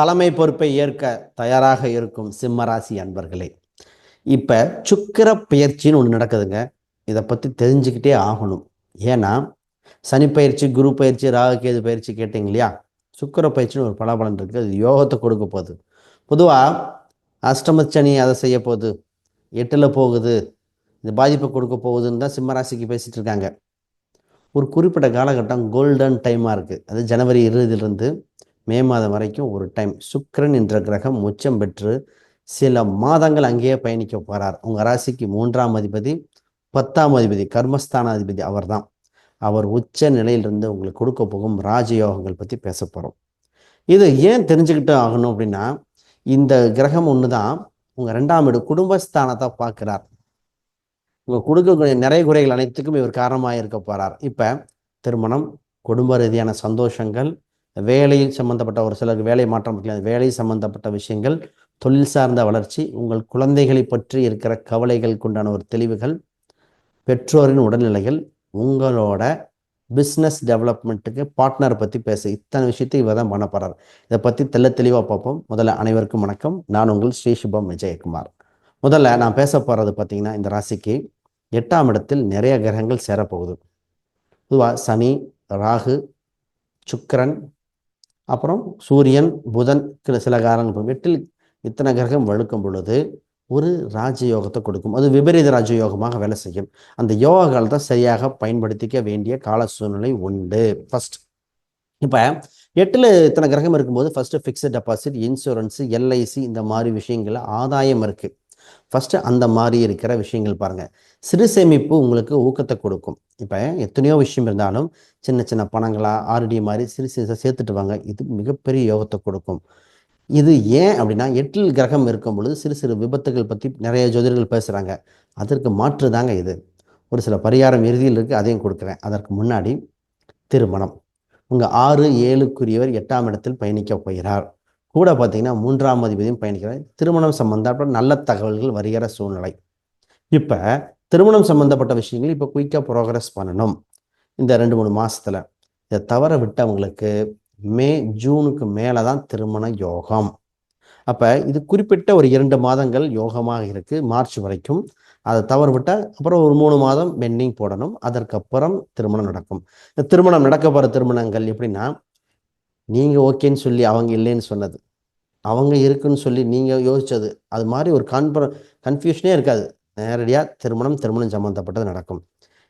தலைமை பொறுப்பை ஏற்க தயாராக இருக்கும் சிம்மராசி அன்பர்களே, இப்போ சுக்கிர பெயர்ச்சின்னு ஒன்று நடக்குதுங்க. இதை பற்றி தெரிஞ்சுக்கிட்டே ஆகணும். ஏன்னா சனி பயிற்சி, குரு பயிற்சி, ராகு கேது பயிற்சி கேட்டிங்க இல்லையா? சுக்கிர பயிற்சின்னு ஒரு பலாபலன் இருக்குது. அது யோகத்தை கொடுக்க போகுது. பொதுவாக அஷ்டமச்சனி அதை செய்ய போகுது, 8ல் போகுது, இந்த பாதிப்பை கொடுக்க போகுதுன்னு தான் சிம்மராசிக்கு பேசிகிட்டு இருக்காங்க. ஒரு குறிப்பிட்ட காலகட்டம் கோல்டன் டைமாக இருக்குது. அது ஜனவரி 20லிருந்து மே மாதம் வரைக்கும் ஒரு டைம். சுக்கிரன் என்ற கிரகம் உச்சம் பெற்று சில மாதங்கள் அங்கேயே பயணிக்க போகிறார். உங்கள் ராசிக்கு 3ஆம் அதிபதி, 10ஆம் அதிபதி, கர்மஸ்தான அதிபதி அவர் தான். அவர் உச்ச நிலையிலிருந்து உங்களுக்கு கொடுக்க போகும் ராஜயோகங்கள் பற்றி பேச போகிறோம். இது ஏன் தெரிஞ்சுக்கிட்டு ஆகணும் அப்படின்னா, இந்த கிரகம் ஒன்று தான் உங்கள் 2ஆம் வீடு குடும்பஸ்தானத்தை பார்க்குறார். உங்கள் கொடுக்கக்கூடிய நிறைய குறைகள் அனைத்துக்கும் இவர் காரணமாக இருக்க போகிறார். இப்போ திருமணம், குடும்ப ரீதியான சந்தோஷங்கள், வேலையில் சம்மந்தப்பட்ட ஒரு சிலருக்கு வேலை மாற்றம் இருக்கலாம், வேலை சம்மந்தப்பட்ட விஷயங்கள், தொழில் சார்ந்த வளர்ச்சி, உங்கள் குழந்தைகளை பற்றி இருக்கிற கவலைகளுக்கு உண்டான ஒரு தெளிவுகள், பெற்றோரின் உடல்நிலைகள், உங்களோட பிஸ்னஸ் டெவலப்மெண்ட்டுக்கு பார்ட்னர் பற்றி பேச இத்தனை விஷயத்தை இவர் தான் பண்ண போகிறார். இதை பற்றி தெளிவாக பார்ப்போம். முதல்ல அனைவருக்கும் வணக்கம். நான் உங்கள் ஸ்ரீ சுபம் விஜயகுமார். முதல்ல நான் பேச போகிறது பார்த்தீங்கன்னா, இந்த ராசிக்கு 8ஆம் இடத்தில் நிறைய கிரகங்கள் சேரப்போகுது. பொதுவாக சனி, ராகு, சுக்கிரன், அப்புறம் சூரியன், புதன், சில காரணங்கள் 8ல் இத்தனை கிரகம் வழுக்கும் பொழுது ஒரு ராஜயோகத்தை கொடுக்கும். அது விபரீத ராஜயோகமாக வேலை செய்யும். அந்த யோக காலத்தை சரியாக பயன்படுத்திக்க வேண்டிய கால சூழ்நிலை உண்டு. ஃபர்ஸ்ட், இப்போ 8ல் இத்தனை கிரகம் இருக்கும்போது first fixed deposit, insurance, LIC இந்த மாதிரி விஷயங்கள் ஆதாயம் இருக்குது. ஃபஸ்ட்டு அந்த மாதிரி இருக்கிற விஷயங்கள் பாருங்கள். சிறு சேமிப்பு உங்களுக்கு ஊக்கத்தை கொடுக்கும். இப்போ எத்தனையோ விஷயம் இருந்தாலும் சின்ன சின்ன பணங்களாக ஆர்டி மாதிரி சிறு சிறுசாக சேர்த்துட்டு வாங்க. இது மிகப்பெரிய யோகத்தை கொடுக்கும். இது ஏன் அப்படின்னா, 8ல் கிரகம் இருக்கும் பொழுது சிறு சிறு விபத்துகள் பற்றி நிறைய ஜோதிடர்கள் பேசுகிறாங்க. அதற்கு மாற்று தாங்க இது. ஒரு சில பரிகாரம் இறுதியில் இருக்குது, அதையும் கொடுக்குறேன். அதற்கு முன்னாடி திருமணம். உங்கள் 6, 7க்குரியவர் 8ஆம் இடத்தில் பயணிக்க போகிறார். கூட பார்த்தீங்கன்னா 3ஆம் அதிபதியும் பயணிக்கிறார். திருமணம் சம்பந்தப்பட்ட நல்ல தகவல்கள் வருகிற சூழ்நிலை. இப்போ திருமணம் சம்பந்தப்பட்ட விஷயங்கள் இப்போ குயிக்காக ப்ரோக்ரஸ் பண்ணணும் இந்த 2-3 மாதத்தில். இதை தவற விட்டவங்களுக்கு மே, ஜூனுக்கு மேலே தான் திருமண யோகம். அப்போ இது குறிப்பிட்ட ஒரு 2 மாதங்கள் யோகமாக இருக்குது, மார்ச் வரைக்கும். அதை தவற விட்டால் அப்புறம் ஒரு 3 மாதம் பெண்டிங் போடணும். அதற்கப்புறம் திருமணம் நடக்கும். இந்த திருமணம் நடக்க போகிற திருமணங்கள் எப்படின்னா, நீங்கள் ஓகேன்னு சொல்லி அவங்க இல்லைன்னு சொன்னது, அவங்க இருக்குன்னு சொல்லி நீங்கள் யோசித்தது, அது மாதிரி ஒரு கன்ஃபியூஷனே இருக்காது. நேரடியாக திருமணம் சம்மந்தப்பட்டது நடக்கும்.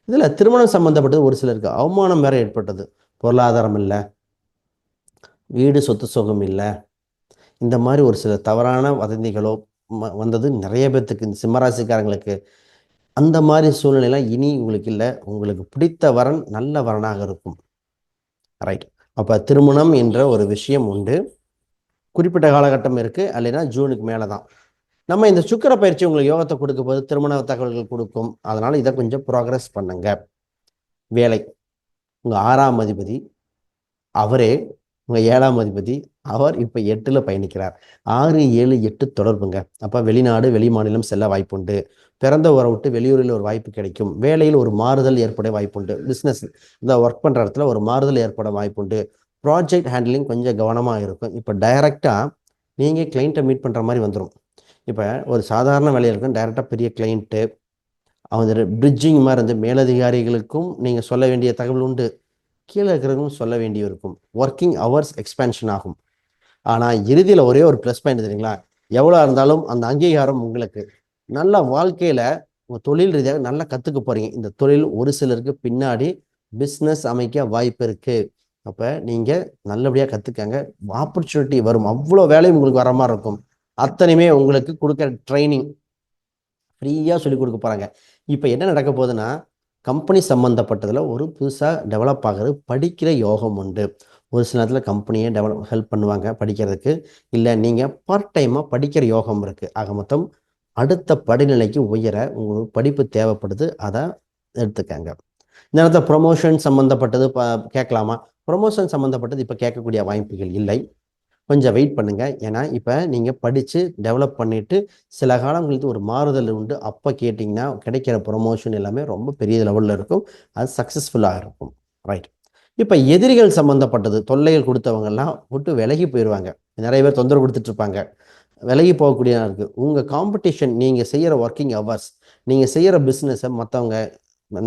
இதில் திருமணம் சம்மந்தப்பட்டது ஒரு சிலருக்கு அவமானம் வேறு ஏற்பட்டது. பொருளாதாரம் இல்லை, வீடு சொத்து சுகம் இல்லை, இந்த மாதிரி ஒரு சில தவறான வதந்திகளோ வந்தது நிறைய பேர்த்துக்கு, இந்த சிம்மராசிக்காரங்களுக்கு. அந்த மாதிரி சூழ்நிலைலாம் இனி உங்களுக்கு இல்லை. உங்களுக்கு பிடித்த வரன் நல்ல வரனாக இருக்கும். ரைட். அப்போ திருமணம் என்ற ஒரு விஷயம் உண்டு. குறிப்பிட்ட காலகட்டம் இருக்குது, இல்லைன்னா ஜூனுக்கு மேலே தான். நம்ம இந்த சுக்கிர பயிற்சி உங்களுக்கு யோகத்தை கொடுக்க போது திருமண தகவல்கள் கொடுக்கும். அதனால் இதை கொஞ்சம் ப்ராக்ரஸ் பண்ணுங்க. வேலை, உங்கள் 6ஆம் அதிபதி அவரே உங்கள் 7ஆம் அதிபதி அவர் இப்போ 8ல் பயணிக்கிறார். 6, 7, 8 தொடர்புங்க. அப்போ வெளிநாடு, வெளி மாநிலம் செல்ல வாய்ப்புண்டு. பிறந்த ஊரை விட்டு வெளியூரில் ஒரு வாய்ப்பு கிடைக்கும். வேலையில் ஒரு மாறுதல் ஏற்பட வாய்ப்புண்டு. பிஸ்னஸ் இந்த ஒர்க் பண்ணுற இடத்துல ஒரு மாறுதல் ஏற்பட வாய்ப்புண்டு. ப்ராஜெக்ட் ஹேண்ட்லிங் கொஞ்சம் கவனமாக இருக்கும். இப்போ டைரெக்டாக நீங்கள் கிளைண்ட்டை மீட் பண்ணுற மாதிரி வந்துடும். இப்போ ஒரு சாதாரண வேலையில் இருக்கும், டைரெக்டாக பெரிய கிளைண்ட்டு, அவங்க பிரிட்ஜிங் மாதிரி இருந்து மேலதிகாரிகளுக்கும் நீங்கள் சொல்ல வேண்டிய தகவல் உண்டு, கீழே இருக்கிறவங்களும் சொல்ல வேண்டிய இருக்கும். ஒர்க்கிங் ஹவர்ஸ் எக்ஸ்பேன்ஷன் ஆகும். ஆனால் இறுதியில் ஒரே ஒரு ப்ளஸ் பாயிண்ட் தெரியுங்களா, எவ்வளோ இருந்தாலும் அந்த அங்கீகாரம் உங்களுக்கு நல்ல வாழ்க்கையில் உங்கள் தொழில் ரீதியாக நல்லா கற்றுக்க போகிறீங்க. இந்த தொழில் ஒரு சிலருக்கு பின்னாடி பிஸ்னஸ் அமைக்க வாய்ப்பு இருக்குது. அப்போ நீங்கள் நல்லபடியாக கற்றுக்கங்க. ஆப்பர்ச்சுனிட்டி வரும். அவ்வளோ வேலையும் உங்களுக்கு வர மாதிரி இருக்கும். அத்தனையுமே உங்களுக்கு கொடுக்குற ட்ரைனிங் ஃப்ரீயாக சொல்லிக் கொடுக்க போகிறாங்க. இப்போ என்ன நடக்க போகுதுன்னா, கம்பெனி சம்மந்தப்பட்டதில் ஒரு புதுசாக டெவலப் ஆகிறது படிக்கிற யோகம் உண்டு. ஒரு சில நேரத்தில் கம்பெனியை ஹெல்ப் பண்ணுவாங்க படிக்கிறதுக்கு. இல்லை நீங்கள் பார்ட் டைமாக படிக்கிற யோகம் இருக்குது. ஆக மொத்தம் அடுத்த படிநிலைக்கு உயர உங்களுக்கு படிப்பு தேவைப்படுது, அதை எடுத்துக்கங்க. இந்த நேரத்தில் ப்ரொமோஷன் சம்மந்தப்பட்டது கேட்கலாமா? ப்ரொமோஷன் சம்மந்தப்பட்டது இப்போ கேட்கக்கூடிய வாய்ப்புகள் இல்லை. கொஞ்சம் வெயிட் பண்ணுங்கள். ஏன்னா இப்போ நீங்கள் படித்து டெவலப் பண்ணிவிட்டு சில காலம் கழித்து ஒரு மாறுதல் உண்டு. அப்போ கேட்டிங்கன்னா கிடைக்கிற ப்ரொமோஷன் எல்லாமே ரொம்ப பெரிய லெவலில் இருக்கும். அது சக்ஸஸ்ஃபுல்லாக இருக்கும். ரைட். இப்போ எதிரிகள் சம்மந்தப்பட்டது தொல்லைகள் கொடுத்தவங்கெல்லாம் விட்டு விலகி போயிடுவாங்க. நிறைய பேர் தொந்தரவு கொடுத்துட்டு இருப்பாங்க, விலகி போகக்கூடியதாக இருக்குது. உங்கள் காம்படிஷன், நீங்கள் செய்கிற ஒர்க்கிங் ஹவர்ஸ், நீங்கள் செய்கிற பிஸ்னஸை மற்றவங்க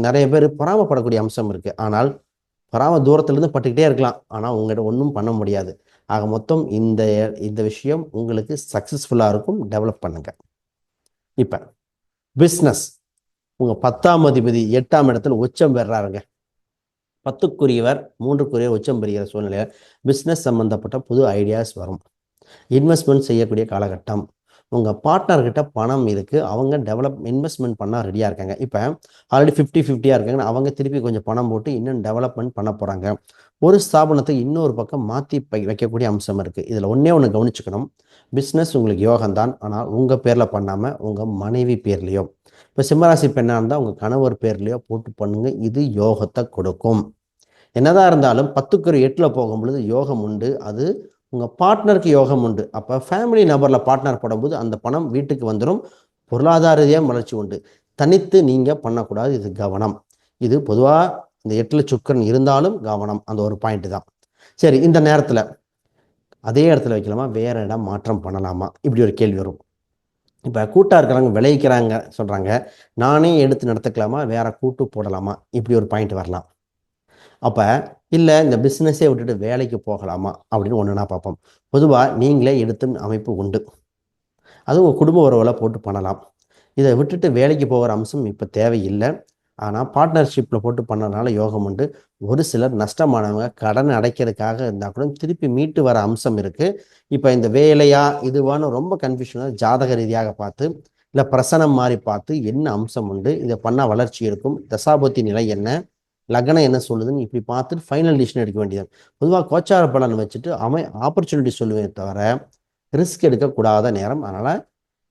நிறைய பேர் பொறாமப்படக்கூடிய அம்சம் இருக்குது. ஆனால் தூரத்துலேருந்து பட்டுக்கிட்டே இருக்கலாம், ஆனால் உங்கள்கிட்ட ஒன்றும் பண்ண முடியாது. ஆக மொத்தம் இந்த இந்த விஷயம் உங்களுக்கு சக்ஸஸ்ஃபுல்லாக இருக்கும். டெவலப் பண்ணுங்கள். இப்போ பிஸ்னஸ், உங்கள் 10ஆம் அதிபதி 8ஆம் இடத்துல உச்சம் பெறாருங்க. 10க்குரியவர் 3க்குரியவர் உச்சம் பெறுகிற சூழ்நிலையில் பிஸ்னஸ் சம்மந்தப்பட்ட புது ஐடியாஸ் வரும். இன்வெஸ்ட்மெண்ட் செய்யக்கூடிய காலகட்டம். உங்கள் பார்ட்னர்கிட்ட பணம் இருக்குது, அவங்க இன்வெஸ்ட்மெண்ட் பண்ண ரெடியாக இருக்காங்க. இப்போ ஆல்ரெடி 50-50 இருக்காங்கன்னா அவங்க திருப்பி கொஞ்சம் பணம் போட்டு இன்னும் டெவலப்மெண்ட் பண்ண போகிறாங்க. ஒரு ஸ்தாபனத்தை இன்னொரு பக்கம் மாற்றி வைக்கக்கூடிய அம்சம் இருக்குது. இதில் ஒன்று கவனிச்சுக்கணும். பிஸ்னஸ் உங்களுக்கு யோகம்தான், ஆனால் உங்கள் பேரில் பண்ணாமல் உங்கள் மனைவி பேர்லேயோ, இப்போ சிம்மராசி பெண்ணாக இருந்தால் உங்கள் கணவர் பேர்லேயோ போட்டு பண்ணுங்க. இது யோகத்தை கொடுக்கும். என்னதான் இருந்தாலும் 10க்கு 8ல் போகும்பொழுது யோகம் உண்டு. அது உங்கள் பார்ட்னருக்கு யோகம் உண்டு. அப்போ ஃபேமிலி நபரில் பார்ட்னர் போடும்போது அந்த பணம் வீட்டுக்கு வந்துடும். பொருளாதார ரீதியாக வளர்ச்சி உண்டு. தனித்து நீங்கள் பண்ணக்கூடாது. இது கவனம். இது பொதுவாக இந்த 8ல் சுக்கிரன் இருந்தாலும் கவனம். அந்த ஒரு பாயிண்ட் தான். சரி, இந்த நேரத்தில் அதே இடத்துல வைக்கலாமா, வேற இடம் மாற்றம் பண்ணலாமா, இப்படி ஒரு கேள்வி வரும். இப்போ கூட்டாக இருக்கிறாங்க, விளைவிக்கிறாங்க சொல்கிறாங்க, நானே எடுத்து நடத்துக்கலாமா, வேற கூட்டு போடலாமா, இப்படி ஒரு பாயிண்ட் வரலாம். அப்போ இல்லை இந்த பிஸ்னஸே விட்டுட்டு வேலைக்கு போகலாமா அப்படின்னு ஒன்றுனா பார்ப்போம். பொதுவாக நீங்களே எடுத்து அமைப்பு உண்டு. அதுவும் உங்கள் குடும்ப உறவில் போட்டு பண்ணலாம். இதை விட்டுட்டு வேலைக்கு போகிற அம்சம் இப்போ தேவையில்லை. ஆனால் பார்ட்னர்ஷிப்பில் போட்டு பண்ணனால யோகம் உண்டு. ஒரு சிலர் நஷ்டமானவங்க கடன் அடைக்கிறதுக்காக இருந்தால் கூட திருப்பி மீட்டு வர அம்சம் இருக்குது. இப்போ இந்த வேலையா இதுவான ரொம்ப கன்ஃபியூஷனாக ஜாதக ரீதியாக பார்த்து, இல்லை பிரசனம் மாதிரி பார்த்து என்ன அம்சம் உண்டு, இதை பண்ணால் வளர்ச்சி இருக்கும், தசாபத்தி நிலை என்ன, லக்னம் என்ன சொல்லுதுன்னு இப்படி பார்த்துட்டு ஃபைனல் டிசிஷன் எடுக்க வேண்டியது. பொதுவாக கோச்சார பலன் வச்சுட்டு ஆப்பர்ச்சுனிட்டி சொல்லுவேன் தவிர ரிஸ்க் எடுக்கக்கூடாத நேரம். அதனால்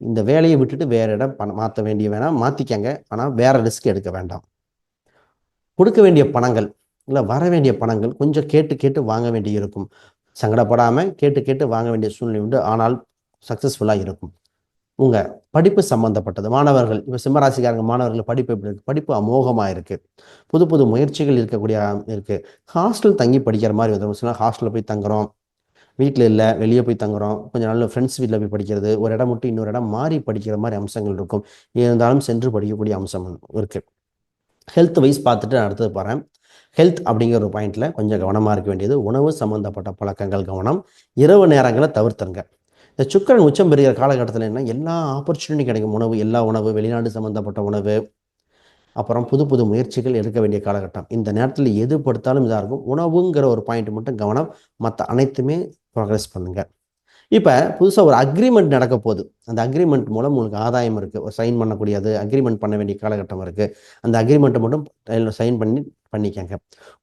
இந்த வேலையை விட்டுட்டு வேற இடம் மாற்ற வேண்டிய வேணாம், மாற்றிக்கங்க. ஆனால் வேற ரிஸ்க் எடுக்க வேண்டாம். கொடுக்க வேண்டிய பணங்கள் இல்லை வர வேண்டிய பணங்கள் கொஞ்சம் கேட்டு கேட்டு வாங்க வேண்டி இருக்கும். சங்கடப்படாமல் கேட்டு கேட்டு வாங்க வேண்டிய சூழ்நிலை உண்டு. ஆனால் சக்ஸஸ்ஃபுல்லாக இருக்கும். உங்கள் படிப்பு சம்மந்தப்பட்டது மாணவர்கள், இப்போ சிம்மராசிக்காரங்க மாணவர்கள் படிப்பு எப்படி இருக்குது, படிப்பு அமோகமாக இருக்குது. புது புது முயற்சிகள் இருக்கக்கூடிய இருக்குது. ஹாஸ்டல் தங்கி படிக்கிற மாதிரி வந்துடும். சில ஹாஸ்டலில் போய் தங்குறோம், வீட்டில் இல்லை வெளியே போய் தங்குறோம், கொஞ்சம் நல்ல ஃப்ரெண்ட்ஸ் வீட்டில் போய் படிக்கிறது, ஒரு இடம் விட்டு இன்னொரு இடம் மாறி படிக்கிற மாதிரி அம்சங்கள் இருக்கும். இருந்தாலும் சென்று படிக்கக்கூடிய அம்சம் இருக்குது. ஹெல்த் வைஸ் பார்த்துட்டு நான் அடுத்தது போகிறேன். ஹெல்த் அப்படிங்கிற ஒரு பாயிண்டில் கொஞ்சம் கவனமாக இருக்க வேண்டியது. உணவு சம்மந்தப்பட்ட பழக்கங்கள் கவனம். இரவு நேரங்களை தவிர்த்துருங்க. இந்த சுக்கிரன் உச்சம் பெறுகிற காலகட்டத்தில் என்ன எல்லா ஆப்பர்ச்சுனிட்டி கிடைக்கும். உணவு, எல்லா உணவு, வெளிநாடு சம்மந்தப்பட்ட உணவு, அப்புறம் புது புது முயற்சிகள் எடுக்க வேண்டிய காலகட்டம். இந்த நேரத்தில் எது படுத்தாலும் இதாக இருக்கும். உணவுங்கிற ஒரு பாயிண்ட் மட்டும் கவனம், மற்ற அனைத்துமே ப்ரோக்ரஸ் பண்ணுங்கள். இப்போ புதுசாக ஒரு அக்ரிமெண்ட் நடக்க போகுது. அந்த அக்ரிமெண்ட் மூலம் உங்களுக்கு ஆதாயம் இருக்குது. ஒரு சைன் பண்ணக்கூடியது அக்ரிமெண்ட் பண்ண வேண்டிய காலகட்டம் இருக்குது. அந்த அக்ரிமெண்ட்டை மட்டும் சைன் பண்ணிக்கங்க.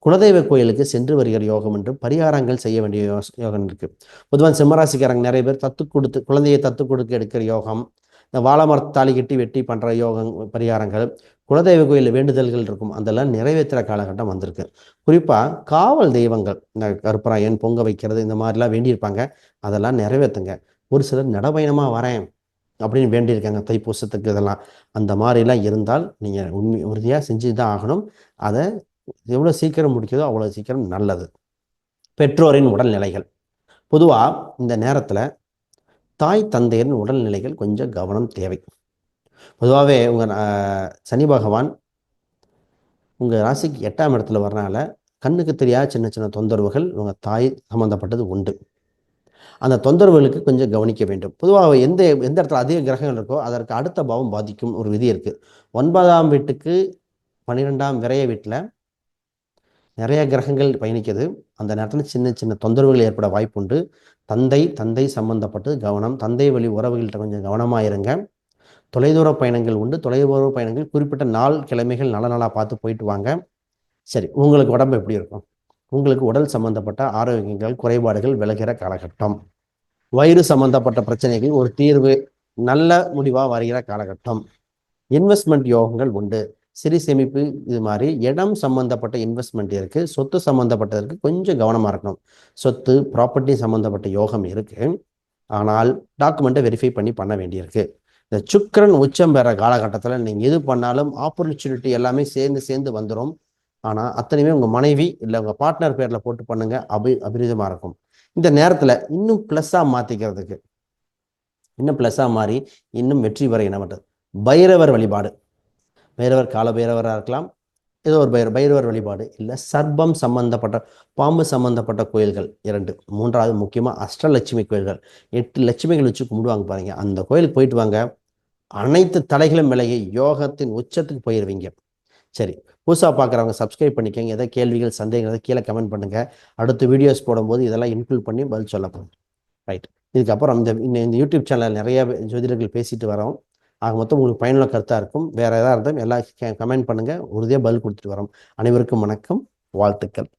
குலதெய்வ கோயிலுக்கு சென்று வருகிற யோகம் என்று பரிகாரங்கள் செய்ய வேண்டிய யோகம் இருக்குது. பொதுவாக சிம்மராசிக்காரங்க நிறைய பேர் குழந்தையை தத்து கொடுக்க எடுக்கிற யோகம், இந்த வாழைமரத்தாலி கட்டி வெட்டி பண்ணுற யோகம் பரிகாரங்கள், குலதெய்வ கோயிலில் வேண்டுதல்கள் இருக்கும். அதெல்லாம் நிறைவேற்றுற காலகட்டம் வந்திருக்கு. குறிப்பாக காவல் தெய்வங்கள், இந்த கருப்பராயன் பொங்க வைக்கிறது இந்த மாதிரிலாம் வேண்டியிருப்பாங்க. அதெல்லாம் நிறைவேற்றுங்க. ஒரு சிலர் நடபயணமாக வரேன் அப்படின்னு வேண்டியிருக்காங்க தைப்பூசத்துக்கு. இதெல்லாம் அந்த மாதிரிலாம் இருந்தால் நீங்கள் உறுதியாக செஞ்சு தான் ஆகணும். அதை எவ்வளோ சீக்கிரம் முடிக்கிறதோ அவ்வளோ சீக்கிரம் நல்லது. பெற்றோரின் உடல்நிலைகள், பொதுவாக இந்த நேரத்தில் தாய் தந்தையரின் உடல்நிலைகள் கொஞ்சம் கவனம் தேவை. பொதுவாகவே உங்கள் சனி பகவான் உங்கள் ராசிக்கு 8ஆம் இடத்துல வரனால கண்ணுக்கு தெரியாத சின்ன சின்ன தொந்தரவுகள் உங்கள் தாய் சம்மந்தப்பட்டது உண்டு. அந்த தொந்தரவுகளுக்கு கொஞ்சம் கவனிக்க வேண்டும். பொதுவாக எந்த இடத்துல அதிக கிரகங்கள் இருக்கோ அதற்கு அடுத்த பாவம் பாதிக்கும் ஒரு விதி இருக்குது. 9ஆம் வீட்டுக்கு 12ஆம் விரைய வீட்டில் நிறைய கிரகங்கள் பயணிக்குது. அந்த நேரத்தில் சின்ன சின்ன தொந்தரவுகள் ஏற்பட வாய்ப்பு உண்டு. தந்தை சம்மந்தப்பட்டு கவனம். தந்தை வழி உறவுகள்கிட்ட கொஞ்சம் கவனமாக இருங்க. தொலைதூர பயணங்கள் உண்டு. தொலைதூர பயணங்கள் குறிப்பிட்ட நாள் கிழமைகள் நல்ல நாளாக பார்த்து போயிட்டு வாங்க. சரி, உங்களுக்கு உடம்பு எப்படி இருக்கும்? உங்களுக்கு உடல் சம்பந்தப்பட்ட ஆரோக்கியங்கள் குறைபாடுகள் விலகிற காலகட்டம். வயிறு சம்பந்தப்பட்ட பிரச்சனைகள் ஒரு தீர்வு நல்ல முடிவாக வருகிற காலகட்டம். இன்வெஸ்ட்மெண்ட் யோகங்கள் உண்டு. சிறு சேமிப்பு இது மாதிரி இடம் சம்பந்தப்பட்ட இன்வெஸ்ட்மெண்ட் இருக்குது. சொத்து சம்மந்தப்பட்டதற்கு கொஞ்சம் கவனமாக இருக்கணும். சொத்து ப்ராப்பர்ட்டி சம்மந்தப்பட்ட யோகம் இருக்குது. ஆனால் டாக்குமெண்ட்டை வெரிஃபை பண்ண வேண்டியிருக்கு. இந்த சுக்கிரன் உச்சம் பெற காலகட்டத்தில் நீங்கள் எது பண்ணாலும் ஆப்பர்ச்சுனிட்டி எல்லாமே சேர்ந்து வந்துடும். ஆனால் அத்தனையுமே உங்கள் மனைவி இல்லை உங்கள் பார்ட்னர் பேரில் போட்டு பண்ணுங்க. அபிரிதமாக இருக்கும். இந்த நேரத்தில் இன்னும் ப்ளஸ்ஸாக மாற்றிக்கிறதுக்கு, இன்னும் ப்ளஸ்ஸாக மாறி இன்னும் வெற்றி பெற என்ன பண்ணுறது? பைரவர் வழிபாடு. பைரவர் கால பைரவராக இருக்கலாம், ஏதோ ஒரு பைரவர் வழிபாடு, இல்லை சர்ப்பம் சம்பந்தப்பட்ட, பாம்பு சம்பந்தப்பட்ட கோயில்கள் 2. 3வது முக்கியமாக அஷ்டலட்சுமி கோயில்கள், 8 லட்சுமிகள் வச்சு கும்பிடுவாங்க பாருங்க, அந்த கோயிலுக்கு போயிட்டு வாங்க. அனைத்து தடைகளும் விலகி யோகத்தின் உச்சத்துக்கு போயிடுவீங்க. சரி, புதுசாக பார்க்குறவங்க சப்ஸ்கிரைப் பண்ணிக்கோங்க. ஏதாவது கேள்விகள் சந்தேகங்கள் கீழே கமெண்ட் பண்ணுங்கள். அடுத்த வீடியோஸ் போடும்போது இதெல்லாம் இன்க்ளூட் பண்ணி பதில் சொல்லப்படும். ரைட். இதுக்கப்புறம் இந்த யூடியூப் சேனல் நிறைய ஜோதிடர்கள் பேசிட்டு வரோம். ஆக மொத்தம் உங்களுக்கு பயனுள்ள கருத்தாக இருக்கும். வேறு எதாவது இருந்தாலும் எல்லாம் கமெண்ட் பண்ணுங்கள், உறுதியாக பதில் கொடுத்துட்டு வரோம். அனைவருக்கும் வணக்கம், வாழ்த்துக்கள்.